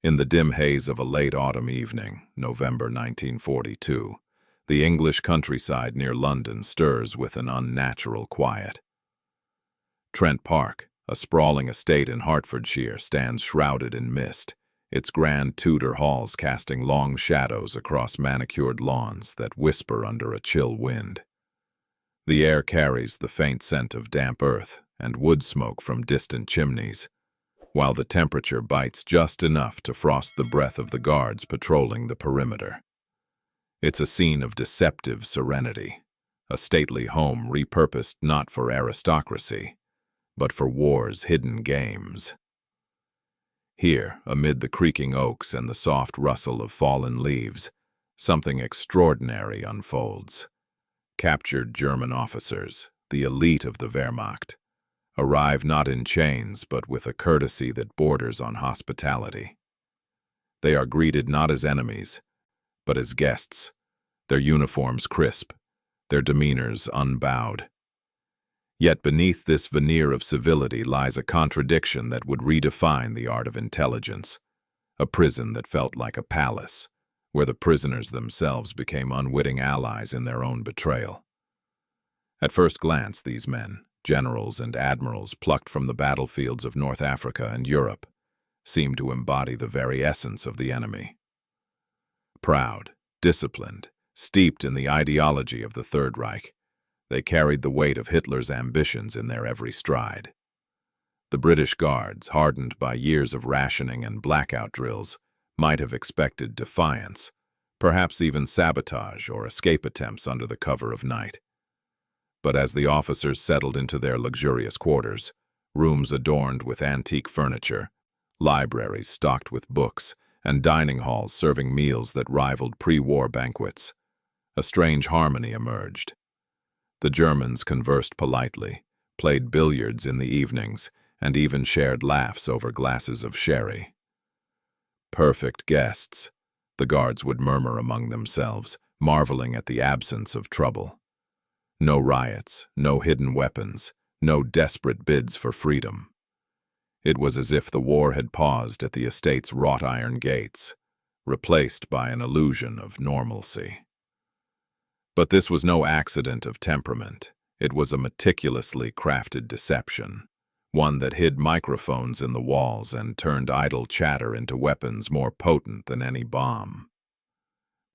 In the dim haze of a late autumn evening, November 1942, the English countryside near London stirs with an unnatural quiet. Trent Park, a sprawling estate in Hertfordshire, stands shrouded in mist, its grand Tudor halls casting long shadows across manicured lawns that whisper under a chill wind. The air carries the faint scent of damp earth and wood smoke from distant chimneys, while the temperature bites just enough to frost the breath of the guards patrolling the perimeter. It's a scene of deceptive serenity, a stately home repurposed not for aristocracy, but for war's hidden games. Here, amid the creaking oaks and the soft rustle of fallen leaves, something extraordinary unfolds. Captured German officers, the elite of the Wehrmacht, arrive not in chains but with a courtesy that borders on hospitality. They are greeted not as enemies, but as guests, their uniforms crisp, their demeanors unbowed. Yet beneath this veneer of civility lies a contradiction that would redefine the art of intelligence, a prison that felt like a palace, where the prisoners themselves became unwitting allies in their own betrayal. At first glance, these men, generals and admirals plucked from the battlefields of North Africa and Europe, seemed to embody the very essence of the enemy. Proud, disciplined, steeped in the ideology of the Third Reich, they carried the weight of Hitler's ambitions in their every stride. The British Guards, hardened by years of rationing and blackout drills, might have expected defiance, perhaps even sabotage or escape attempts under the cover of night. But as the officers settled into their luxurious quarters, rooms adorned with antique furniture, libraries stocked with books, and dining halls serving meals that rivaled pre-war banquets, a strange harmony emerged. The Germans conversed politely, played billiards in the evenings, and even shared laughs over glasses of sherry. Perfect guests, the guards would murmur among themselves, marveling at the absence of trouble. No riots, no hidden weapons, no desperate bids for freedom. It was as if the war had paused at the estate's wrought iron gates, replaced by an illusion of normalcy. But this was no accident of temperament. It was a meticulously crafted deception, one that hid microphones in the walls and turned idle chatter into weapons more potent than any bomb.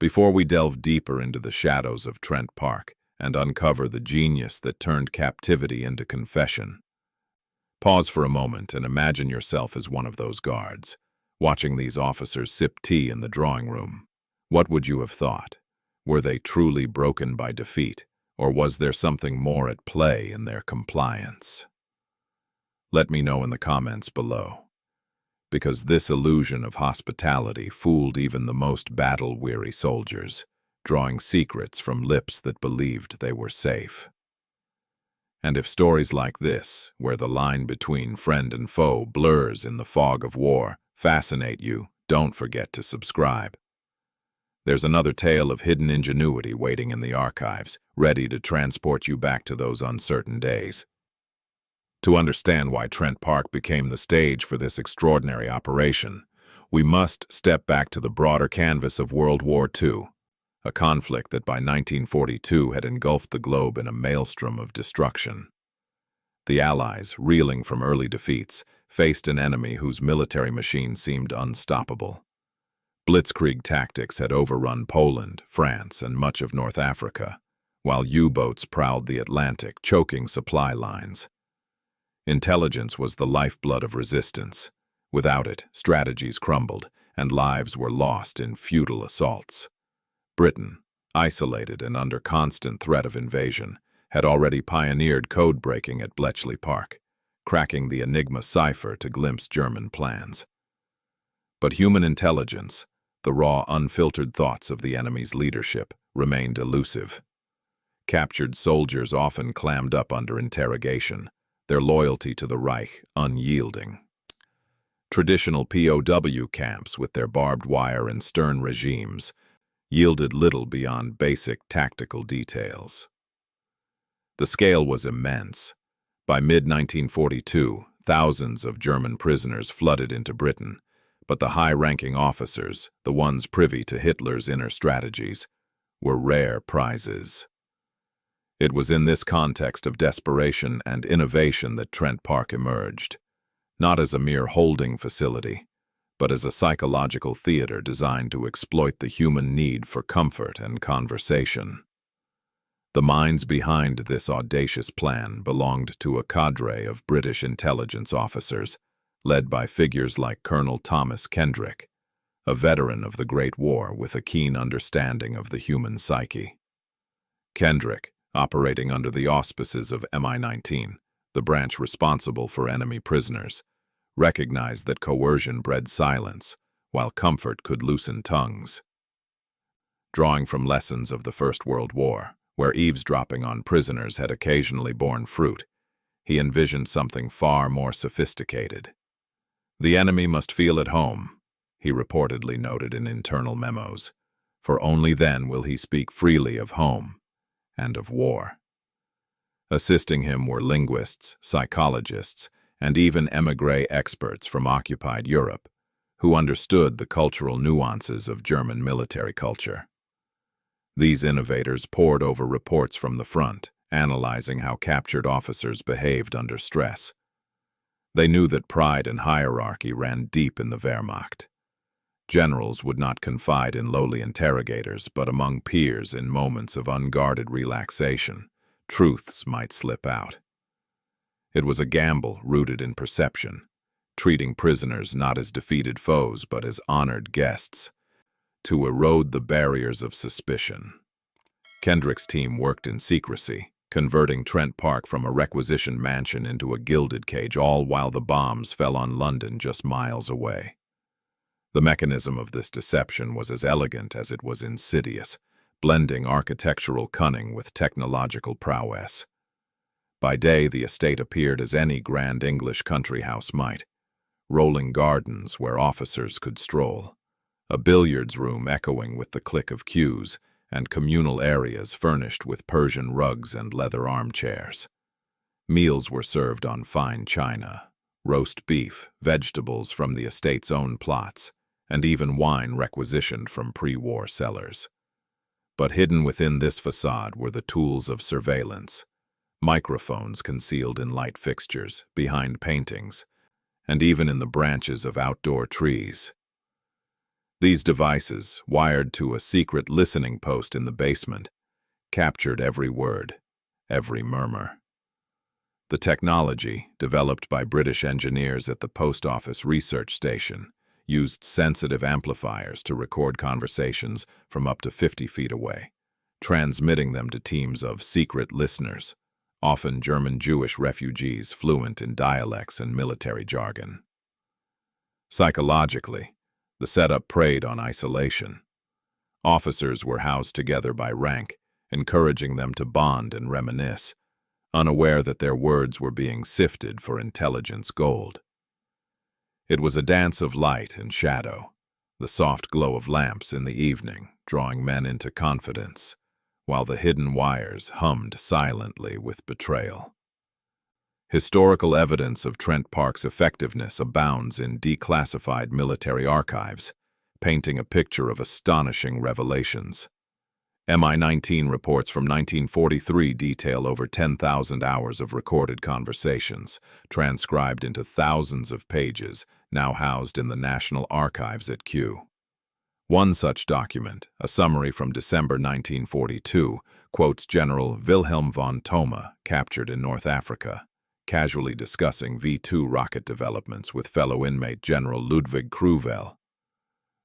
Before we delve deeper into the shadows of Trent Park and uncover the genius that turned captivity into confession, pause for a moment and imagine yourself as one of those guards, watching these officers sip tea in the drawing room. What would you have thought? Were they truly broken by defeat, or was there something more at play in their compliance? Let me know in the comments below, because this illusion of hospitality fooled even the most battle-weary soldiers, drawing secrets from lips that believed they were safe. And if stories like this, where the line between friend and foe blurs in the fog of war, fascinate you, don't forget to subscribe. There's another tale of hidden ingenuity waiting in the archives, ready to transport you back to those uncertain days. To understand why Trent Park became the stage for this extraordinary operation, we must step back to the broader canvas of World War II, a conflict that by 1942 had engulfed the globe in a maelstrom of destruction. The Allies, reeling from early defeats, faced an enemy whose military machine seemed unstoppable. Blitzkrieg tactics had overrun Poland, France, and much of North Africa, while U-boats prowled the Atlantic, choking supply lines. Intelligence was the lifeblood of resistance. Without it, strategies crumbled, and lives were lost in futile assaults. Britain, isolated and under constant threat of invasion, had already pioneered code-breaking at Bletchley Park, cracking the Enigma cipher to glimpse German plans. But human intelligence, the raw, unfiltered thoughts of the enemy's leadership, remained elusive. Captured soldiers often clammed up under interrogation, their loyalty to the Reich unyielding. Traditional POW camps, with their barbed wire and stern regimes, yielded little beyond basic tactical details. The scale was immense. By mid-1942, thousands of German prisoners flooded into Britain, But the high-ranking officers, the ones privy to Hitler's inner strategies, were rare prizes. It was in this context of desperation and innovation that Trent Park emerged, not as a mere holding facility, but as a psychological theater designed to exploit the human need for comfort and conversation. The minds behind this audacious plan belonged to a cadre of British intelligence officers, led by figures like Colonel Thomas Kendrick, a veteran of the Great War with a keen understanding of the human psyche. Kendrick, operating under the auspices of MI-19, the branch responsible for enemy prisoners, recognized that coercion bred silence, while comfort could loosen tongues. Drawing from lessons of the First World War, where eavesdropping on prisoners had occasionally borne fruit, he envisioned something far more sophisticated. "The enemy must feel at home," he reportedly noted in internal memos, "for only then will he speak freely of home and of war." Assisting him were linguists, psychologists, and even émigré experts from occupied Europe, who understood the cultural nuances of German military culture. These innovators pored over reports from the front, analyzing how captured officers behaved under stress. They knew that pride and hierarchy ran deep in the Wehrmacht. Generals would not confide in lowly interrogators, but among peers in moments of unguarded relaxation, truths might slip out. It was a gamble rooted in perception, treating prisoners not as defeated foes but as honored guests, to erode the barriers of suspicion. Kendrick's team worked in secrecy, converting Trent Park from a requisitioned mansion into a gilded cage, all while the bombs fell on London just miles away. The mechanism of this deception was as elegant as it was insidious, blending architectural cunning with technological prowess. By day, the estate appeared as any grand English country house might: rolling gardens where officers could stroll, a billiards room echoing with the click of cues, and communal areas furnished with Persian rugs and leather armchairs. Meals were served on fine china, roast beef, vegetables from the estate's own plots, and even wine requisitioned from pre-war cellars. But hidden within this facade were the tools of surveillance: microphones concealed in light fixtures, behind paintings, and even in the branches of outdoor trees. These devices, wired to a secret listening post in the basement, captured every word, every murmur. The technology, developed by British engineers at the Post Office Research Station, used sensitive amplifiers to record conversations from up to 50 feet away, transmitting them to teams of secret listeners, often German Jewish refugees fluent in dialects and military jargon. Psychologically, the setup preyed on isolation. Officers were housed together by rank, encouraging them to bond and reminisce, unaware that their words were being sifted for intelligence gold. It was a dance of light and shadow, the soft glow of lamps in the evening drawing men into confidence, while the hidden wires hummed silently with betrayal. Historical evidence of Trent Park's effectiveness abounds in declassified military archives, painting a picture of astonishing revelations. MI-19 reports from 1943 detail over 10,000 hours of recorded conversations, transcribed into thousands of pages, now housed in the National Archives at Kew. One such document, a summary from December 1942, quotes General Wilhelm von Thoma, captured in North Africa, casually discussing V-2 rocket developments with fellow inmate General Ludwig Kruvel.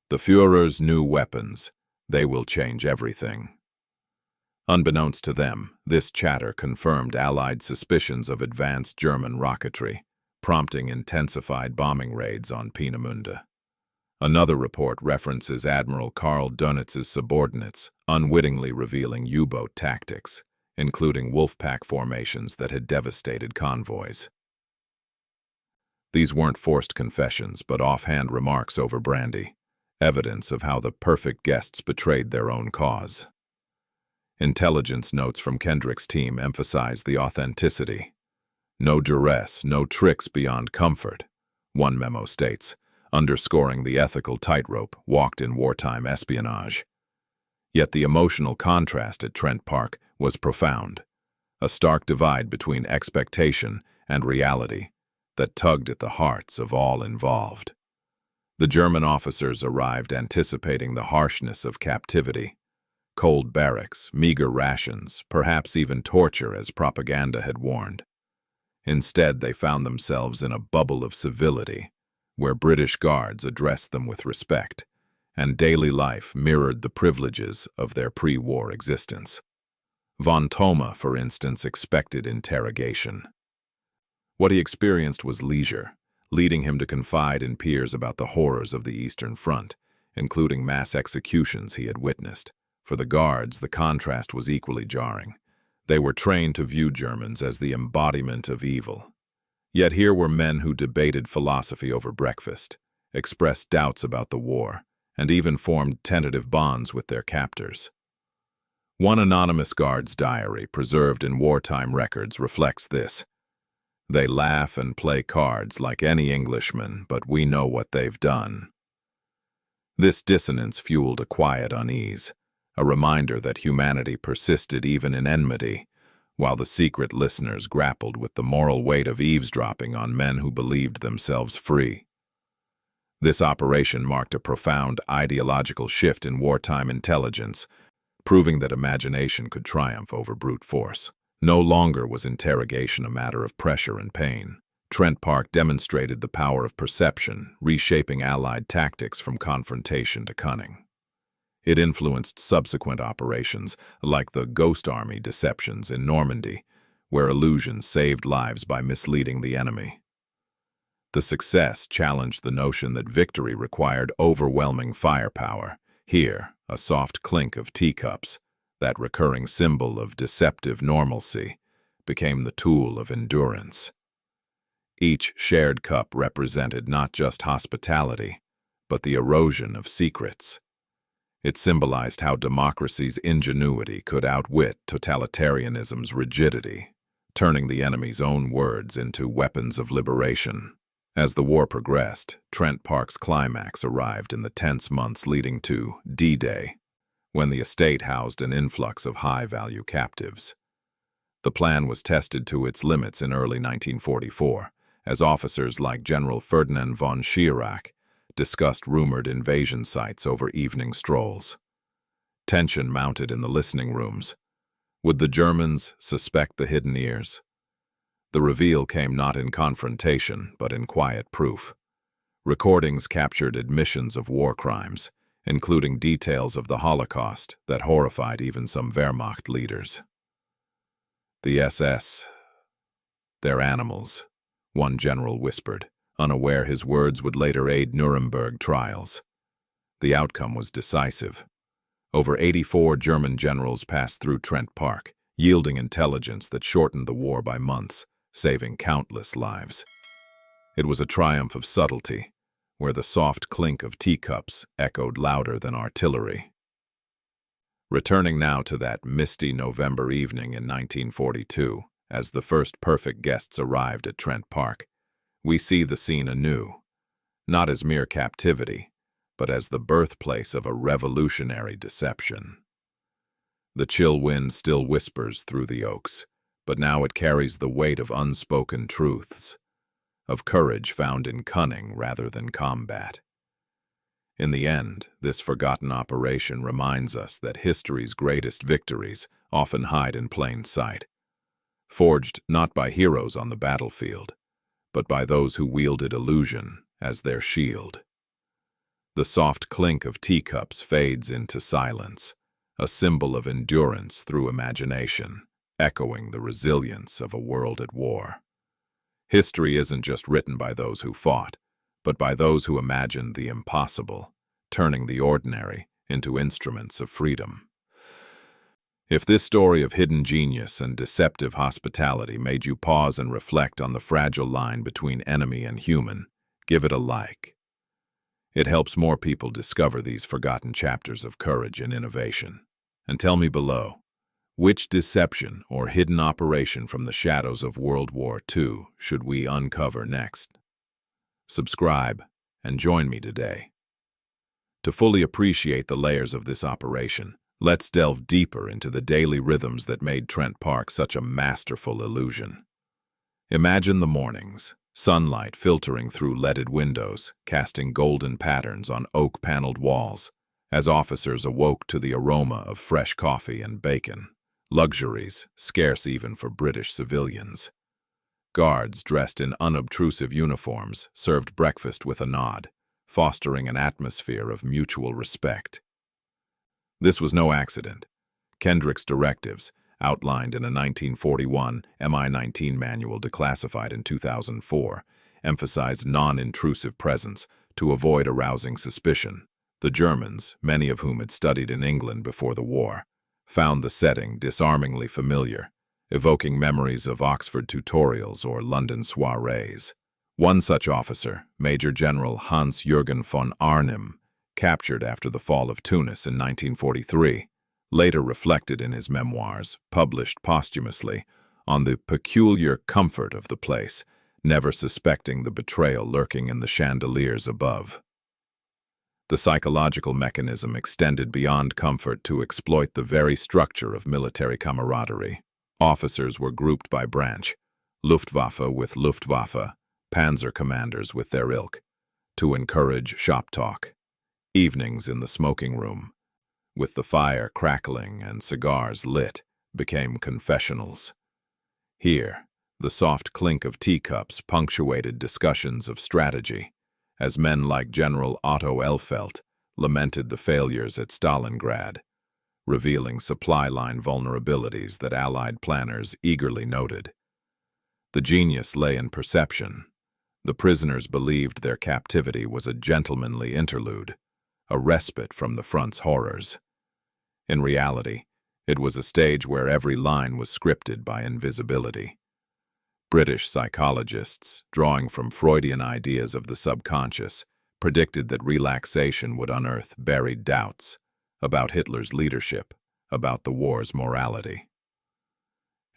"The Führer's new weapons, they will change everything." Unbeknownst to them, this chatter confirmed Allied suspicions of advanced German rocketry, prompting intensified bombing raids on Peenemünde. Another report references Admiral Karl Dönitz's subordinates, unwittingly revealing U-boat tactics, including wolfpack formations that had devastated convoys. These weren't forced confessions, but offhand remarks over brandy, evidence of how the perfect guests betrayed their own cause. Intelligence notes from Kendrick's team emphasized the authenticity. "No duress, no tricks beyond comfort," one memo states, underscoring the ethical tightrope walked in wartime espionage. Yet the emotional contrast at Trent Park was profound, a stark divide between expectation and reality that tugged at the hearts of all involved. The German officers arrived anticipating the harshness of captivity, cold barracks, meager rations, perhaps even torture as propaganda had warned. Instead, they found themselves in a bubble of civility, where British guards addressed them with respect, and daily life mirrored the privileges of their pre-war existence. Von Thoma, for instance, expected interrogation. What he experienced was leisure, leading him to confide in peers about the horrors of the Eastern Front, including mass executions he had witnessed. For the guards, the contrast was equally jarring. They were trained to view Germans as the embodiment of evil. Yet here were men who debated philosophy over breakfast, expressed doubts about the war, and even formed tentative bonds with their captors. One anonymous guard's diary, preserved in wartime records, reflects this. "They laugh and play cards like any Englishman, but we know what they've done." This dissonance fueled a quiet unease, a reminder that humanity persisted even in enmity, while the secret listeners grappled with the moral weight of eavesdropping on men who believed themselves free. This operation marked a profound ideological shift in wartime intelligence, proving that imagination could triumph over brute force. No longer was interrogation a matter of pressure and pain. Trent Park demonstrated the power of perception, reshaping Allied tactics from confrontation to cunning. It influenced subsequent operations, like the Ghost Army deceptions in Normandy, where illusions saved lives by misleading the enemy. The success challenged the notion that victory required overwhelming firepower. Here, a soft clink of teacups, that recurring symbol of deceptive normalcy, became the tool of endurance. Each shared cup represented not just hospitality, but the erosion of secrets. It symbolized how democracy's ingenuity could outwit totalitarianism's rigidity, turning the enemy's own words into weapons of liberation. As the war progressed, Trent Park's climax arrived in the tense months leading to D-Day, when the estate housed an influx of high-value captives. The plan was tested to its limits in early 1944, as officers like General Ferdinand von Schirach discussed rumored invasion sites over evening strolls. Tension mounted in the listening rooms. Would the Germans suspect the hidden ears? The reveal came not in confrontation, but in quiet proof. Recordings captured admissions of war crimes, including details of the Holocaust that horrified even some Wehrmacht leaders. "The SS, they're animals," one general whispered, unaware his words would later aid Nuremberg trials. The outcome was decisive. Over 84 German generals passed through Trent Park, yielding intelligence that shortened the war by months, saving countless lives. It was a triumph of subtlety, where the soft clink of teacups echoed louder than artillery. Returning now to that misty November evening in 1942, as the first perfect guests arrived at Trent Park, we see the scene anew, not as mere captivity, but as the birthplace of a revolutionary deception. The chill wind still whispers through the oaks, but now it carries the weight of unspoken truths, of courage found in cunning rather than combat. In the end, this forgotten operation reminds us that history's greatest victories often hide in plain sight, forged not by heroes on the battlefield, but by those who wielded illusion as their shield. The soft clink of teacups fades into silence, a symbol of endurance through imagination, echoing the resilience of a world at war. History isn't just written by those who fought, but by those who imagined the impossible, turning the ordinary into instruments of freedom. If this story of hidden genius and deceptive hospitality made you pause and reflect on the fragile line between enemy and human, give it a like. It helps more people discover these forgotten chapters of courage and innovation. And tell me below, which deception or hidden operation from the shadows of World War II should we uncover next? Subscribe and join me today. To fully appreciate the layers of this operation, let's delve deeper into the daily rhythms that made Trent Park such a masterful illusion. Imagine the mornings, sunlight filtering through leaded windows, casting golden patterns on oak-paneled walls, as officers awoke to the aroma of fresh coffee and bacon, luxuries scarce even for British civilians. Guards dressed in unobtrusive uniforms served breakfast with a nod, fostering an atmosphere of mutual respect. This was no accident. Kendrick's directives, outlined in a 1941 MI-19 manual declassified in 2004, emphasized non-intrusive presence to avoid arousing suspicion. The Germans, many of whom had studied in England before the war, found the setting disarmingly familiar, evoking memories of Oxford tutorials or London soirees. One such officer, Major General Hans-Jürgen von Arnim, captured after the fall of Tunis in 1943, later reflected in his memoirs, published posthumously, on the peculiar comfort of the place, never suspecting the betrayal lurking in the chandeliers above. The psychological mechanism extended beyond comfort to exploit the very structure of military camaraderie. Officers were grouped by branch, Luftwaffe with Luftwaffe, panzer commanders with their ilk, to encourage shop talk. Evenings in the smoking room, with the fire crackling and cigars lit, became confessionals. Here, the soft clink of teacups punctuated discussions of strategy, as men like General Otto Elfelt lamented the failures at Stalingrad, revealing supply line vulnerabilities that Allied planners eagerly noted. The genius lay in perception. The prisoners believed their captivity was a gentlemanly interlude, a respite from the front's horrors. In reality, it was a stage where every line was scripted by invisibility. British psychologists, drawing from Freudian ideas of the subconscious, predicted that relaxation would unearth buried doubts about Hitler's leadership, about the war's morality.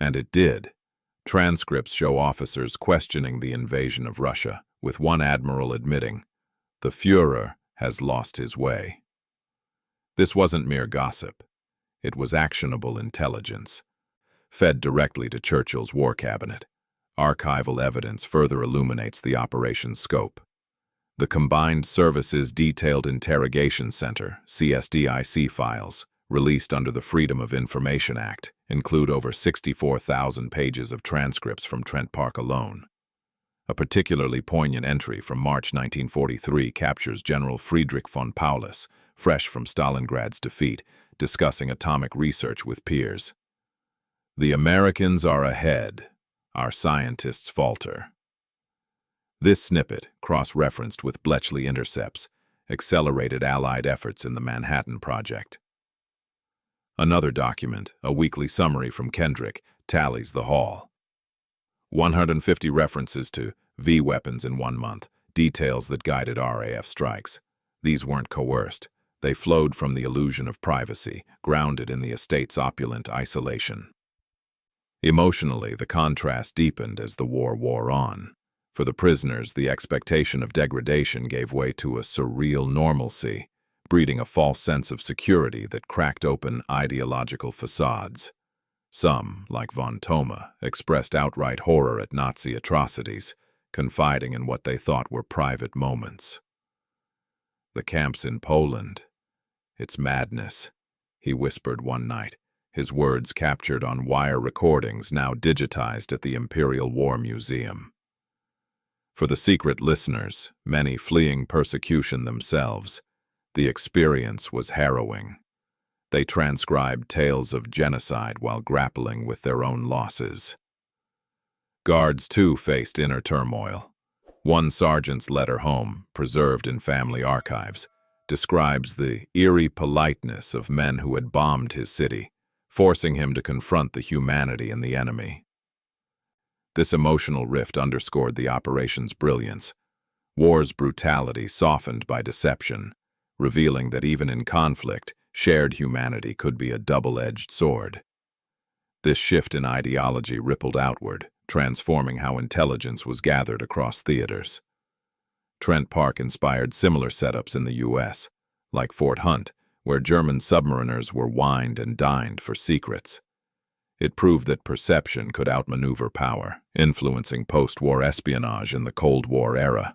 And it did. Transcripts show officers questioning the invasion of Russia, with one admiral admitting, "The Führer has lost his way." This wasn't mere gossip. It was actionable intelligence, fed directly to Churchill's war cabinet. Archival evidence further illuminates the operation's scope. The Combined Services Detailed Interrogation Center, CSDIC files, released under the Freedom of Information Act, include over 64,000 pages of transcripts from Trent Park alone. A particularly poignant entry from March 1943 captures General Friedrich von Paulus, fresh from Stalingrad's defeat, discussing atomic research with peers. "The Americans are ahead. Our scientists falter." This snippet, cross-referenced with Bletchley intercepts, accelerated Allied efforts in the Manhattan Project. Another document, a weekly summary from Kendrick, tallies the haul. 150 references to V weapons in 1 month, details that guided RAF strikes. These weren't coerced. They flowed from the illusion of privacy, grounded in the estate's opulent isolation. Emotionally, the contrast deepened as the war wore on. For the prisoners, the expectation of degradation gave way to a surreal normalcy, breeding a false sense of security that cracked open ideological facades. Some, like von Thoma, expressed outright horror at Nazi atrocities, confiding in what they thought were private moments. "The camps in Poland. It's madness," he whispered one night, his words captured on wire recordings now digitized at the Imperial War Museum. For the secret listeners, many fleeing persecution themselves, the experience was harrowing. They transcribed tales of genocide while grappling with their own losses. Guards, too, faced inner turmoil. One sergeant's letter home, preserved in family archives, describes the eerie politeness of men who had bombed his city, forcing him to confront the humanity in the enemy. This emotional rift underscored the operation's brilliance. War's brutality softened by deception, revealing that even in conflict, shared humanity could be a double-edged sword. This shift in ideology rippled outward, transforming how intelligence was gathered across theaters. Trent Park inspired similar setups in the U.S., like Fort Hunt, where German submariners were wined and dined for secrets. It proved that perception could outmaneuver power, influencing post-war espionage in the Cold War era.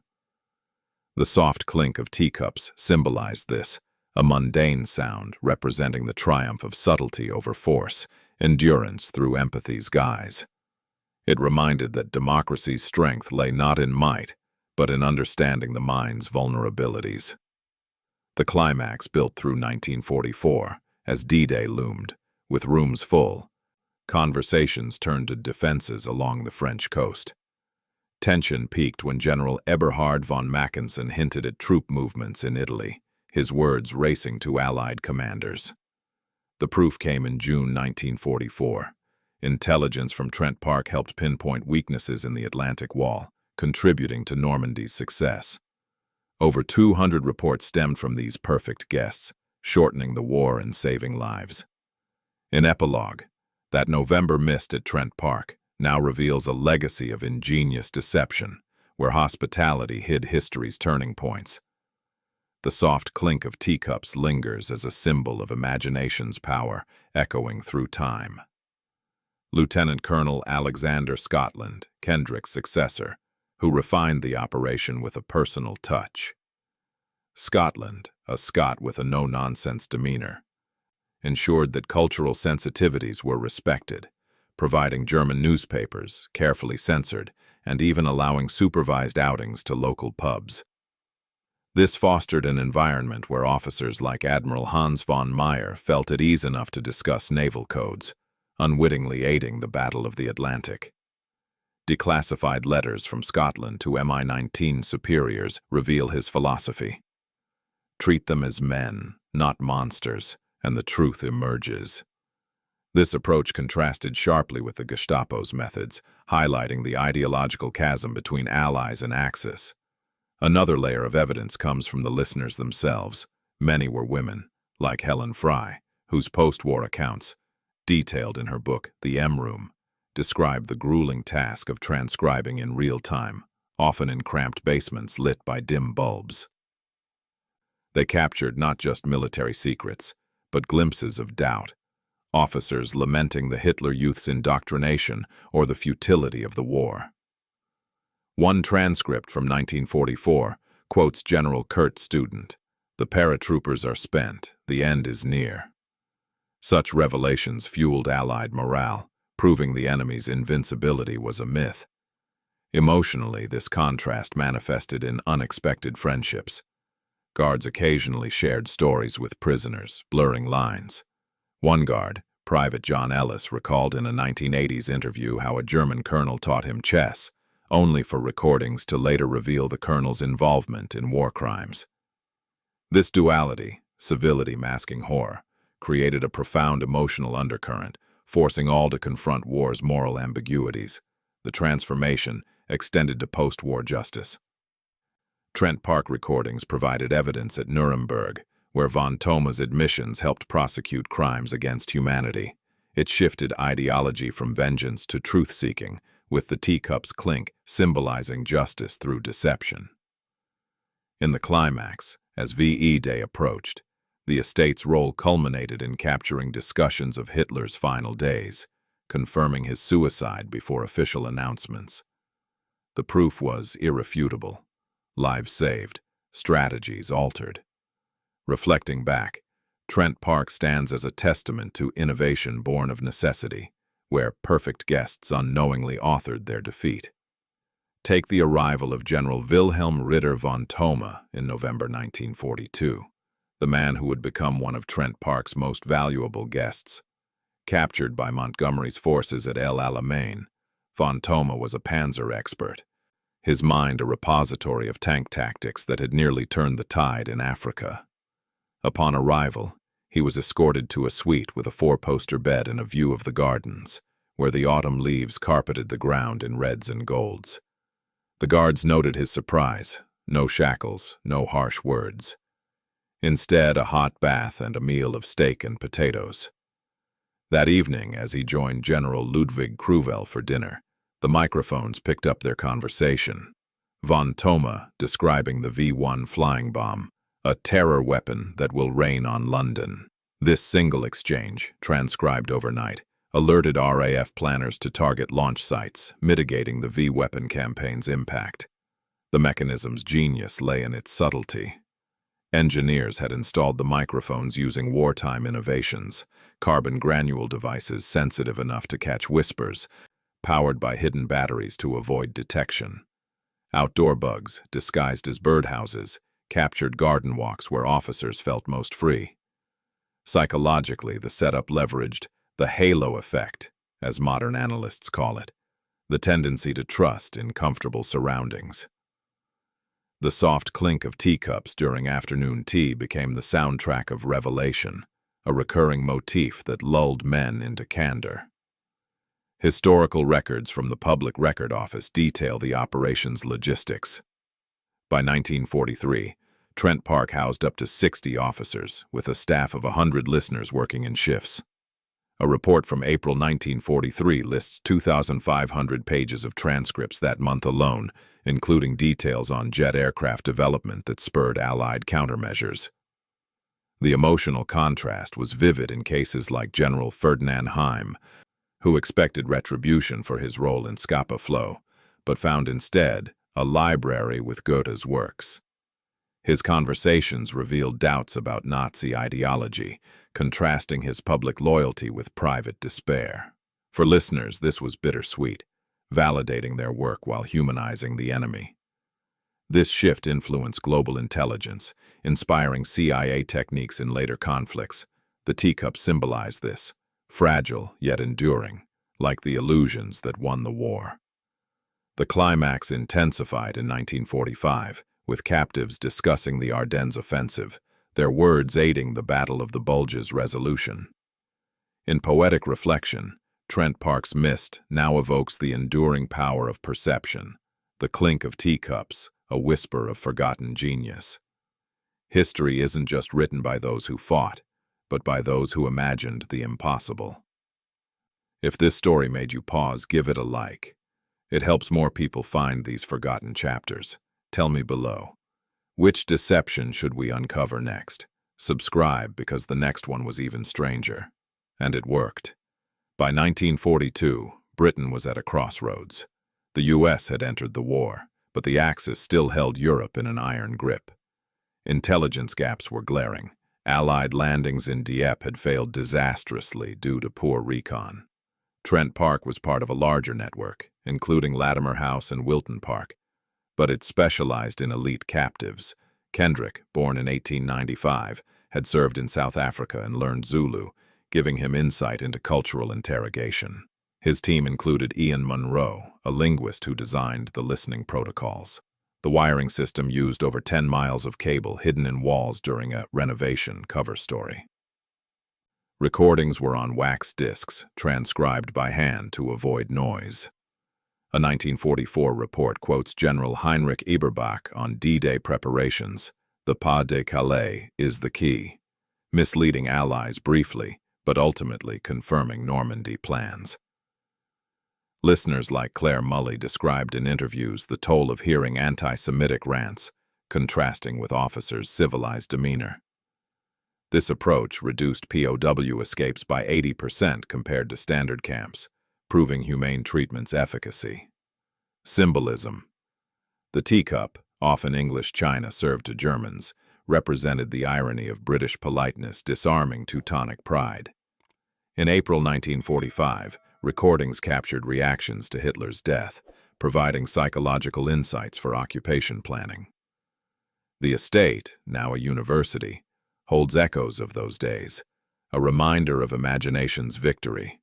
The soft clink of teacups symbolized this, a mundane sound representing the triumph of subtlety over force, endurance through empathy's guise. It reminded that democracy's strength lay not in might, but in understanding the mind's vulnerabilities. The climax built through 1944, as D-Day loomed, with rooms full. Conversations turned to defenses along the French coast. Tension peaked when General Eberhard von Mackensen hinted at troop movements in Italy, his words racing to Allied commanders. The proof came in June 1944. Intelligence from Trent Park helped pinpoint weaknesses in the Atlantic Wall, contributing to Normandy's success. Over 200 reports stemmed from these perfect guests, shortening the war and saving lives. In epilogue, that November mist at Trent Park now reveals a legacy of ingenious deception, where hospitality hid history's turning points. The soft clink of teacups lingers as a symbol of imagination's power, echoing through time. Lieutenant Colonel Alexander Scotland, Kendrick's successor, who refined the operation with a personal touch. Scotland, a Scot with a no-nonsense demeanor, ensured that cultural sensitivities were respected, providing German newspapers, carefully censored, and even allowing supervised outings to local pubs. This fostered an environment where officers like Admiral Hans von Meyer felt at ease enough to discuss naval codes, unwittingly aiding the Battle of the Atlantic. Declassified letters from Scotland to Mi-19 superiors reveal his philosophy. Treat them as men, not monsters, and the truth emerges. This approach contrasted sharply with the Gestapo's methods, highlighting the ideological chasm between Allies and Axis. Another layer of evidence comes from the listeners themselves. Many were women, like Helen Fry, whose post-war accounts, detailed in her book The M Room, described the grueling task of transcribing in real time, often in cramped basements lit by dim bulbs. They captured not just military secrets, but glimpses of doubt, officers lamenting the Hitler Youth's indoctrination or the futility of the war. One transcript from 1944 quotes General Kurt Student, "The paratroopers are spent, the end is near." Such revelations fueled Allied morale, proving the enemy's invincibility was a myth. Emotionally, this contrast manifested in unexpected friendships. Guards occasionally shared stories with prisoners, blurring lines. One guard, Private John Ellis, recalled in a 1980s interview how a German colonel taught him chess, only for recordings to later reveal the colonel's involvement in war crimes. This duality, civility masking horror, created a profound emotional undercurrent, forcing all to confront war's moral ambiguities. The transformation extended to post-war justice. Trent Park recordings provided evidence at Nuremberg, where von Thoma's admissions helped prosecute crimes against humanity. It shifted ideology from vengeance to truth-seeking, with the teacup's clink symbolizing justice through deception. In the climax, as VE Day approached, the estate's role culminated in capturing discussions of Hitler's final days, confirming his suicide before official announcements. The proof was irrefutable. Lives saved, strategies altered. Reflecting back, Trent Park stands as a testament to innovation born of necessity, where perfect guests unknowingly authored their defeat. Take the arrival of General Wilhelm Ritter von Thoma in November 1942, the man who would become one of Trent Park's most valuable guests. Captured by Montgomery's forces at El Alamein, von Thoma was a panzer expert, his mind a repository of tank tactics that had nearly turned the tide in Africa. Upon arrival, he was escorted to a suite with a four-poster bed and a view of the gardens, where the autumn leaves carpeted the ground in reds and golds. The guards noted his surprise. No shackles, no harsh words. Instead, a hot bath and a meal of steak and potatoes. That evening, as he joined General Ludwig Kruvel for dinner, the microphones picked up their conversation. Von Thoma describing the V-1 flying bomb, a terror weapon that will rain on London. This single exchange, transcribed overnight, alerted RAF planners to target launch sites, mitigating the V-weapon campaign's impact. The mechanism's genius lay in its subtlety. Engineers had installed the microphones using wartime innovations, carbon granule devices sensitive enough to catch whispers, powered by hidden batteries to avoid detection. Outdoor bugs, disguised as birdhouses, captured garden walks where officers felt most free. Psychologically, the setup leveraged the halo effect, as modern analysts call it, the tendency to trust in comfortable surroundings. The soft clink of teacups during afternoon tea became the soundtrack of revelation, a recurring motif that lulled men into candor. Historical records from the Public Record Office detail the operation's logistics. By 1943, Trent Park housed up to 60 officers, with a staff of 100 listeners working in shifts. A report from April 1943 lists 2,500 pages of transcripts that month alone, including details on jet aircraft development that spurred Allied countermeasures. The emotional contrast was vivid in cases like General Ferdinand Heim, who expected retribution for his role in Scapa Flow, but found instead a library with Goethe's works. His conversations revealed doubts about Nazi ideology, contrasting his public loyalty with private despair. For listeners, this was bittersweet, validating their work while humanizing the enemy. This shift influenced global intelligence, inspiring CIA techniques in later conflicts. The teacup symbolized this, fragile yet enduring, like the illusions that won the war. The climax intensified in 1945, with captives discussing the Ardennes offensive, their words aiding the Battle of the Bulge's resolution. In poetic reflection, Trent Park's mist now evokes the enduring power of perception, the clink of teacups, a whisper of forgotten genius. History isn't just written by those who fought, but by those who imagined the impossible. If this story made you pause, give it a like. It helps more people find these forgotten chapters. Tell me below. Which deception should we uncover next? Subscribe because the next one was even stranger. And it worked. By 1942, Britain was at a crossroads. The US had entered the war, but the Axis still held Europe in an iron grip. Intelligence gaps were glaring. Allied landings in Dieppe had failed disastrously due to poor recon. Trent Park was part of a larger network, including Latimer House and Wilton Park, but it specialized in elite captives. Kendrick, born in 1895, had served in South Africa and learned Zulu, giving him insight into cultural interrogation. His team included Ian Munro, a linguist who designed the listening protocols. The wiring system used over 10 miles of cable hidden in walls during a renovation cover story. Recordings were on wax discs, transcribed by hand to avoid noise. A 1944 report quotes General Heinrich Eberbach on D-Day preparations. The Pas de Calais is the key, misleading allies briefly, but ultimately confirming Normandy plans. Listeners like Claire Mully described in interviews the toll of hearing anti-Semitic rants, contrasting with officers' civilized demeanor. This approach reduced POW escapes by 80% compared to standard camps, proving humane treatment's efficacy. Symbolism. The teacup, often English china served to Germans, represented the irony of British politeness disarming Teutonic pride. In April 1945, recordings captured reactions to Hitler's death, providing psychological insights for occupation planning. The estate, now a university, holds echoes of those days, a reminder of imagination's victory.